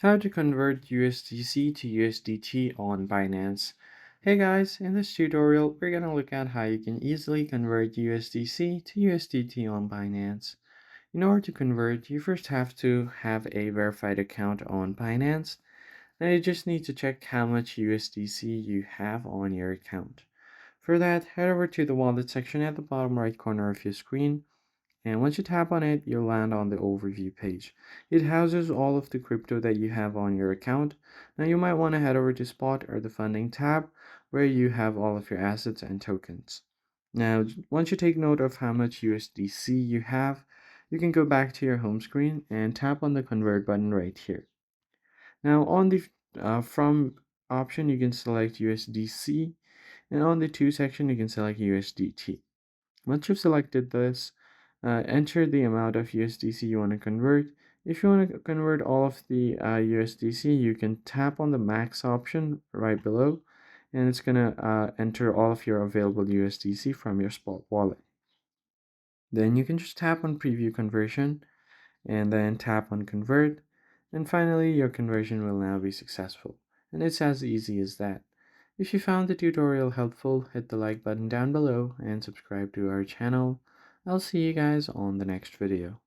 How to convert USDC to USDT on Binance. Hey guys, in this tutorial, we're going to look at how you can easily convert USDC to USDT on Binance. In order to convert, you first have to have a verified account on Binance, and you just need to check how much USDC you have on your account. For that, head over to the wallet section at the bottom right corner of your screen, and once you tap on it, you'll land on the overview page. It houses all of the crypto that you have on your account. Now you might want to head over to Spot or the Funding tab where you have all of your assets and tokens. Now, once you take note of how much USDC you have, you can go back to your home screen and tap on the Convert button right here. Now, on the From option, you can select USDC, and on the To section, you can select USDT. Once you've selected this, enter the amount of USDC you want to convert. If you want to convert all of the USDC, you can tap on the max option right below, and it's going to enter all of your available USDC from your Spot wallet. Then you can just tap on preview conversion and then tap on convert, and finally your conversion will now be successful. And it's as easy as that. If you found the tutorial helpful, hit the like button down below and subscribe to our channel. I'll see you guys on the next video.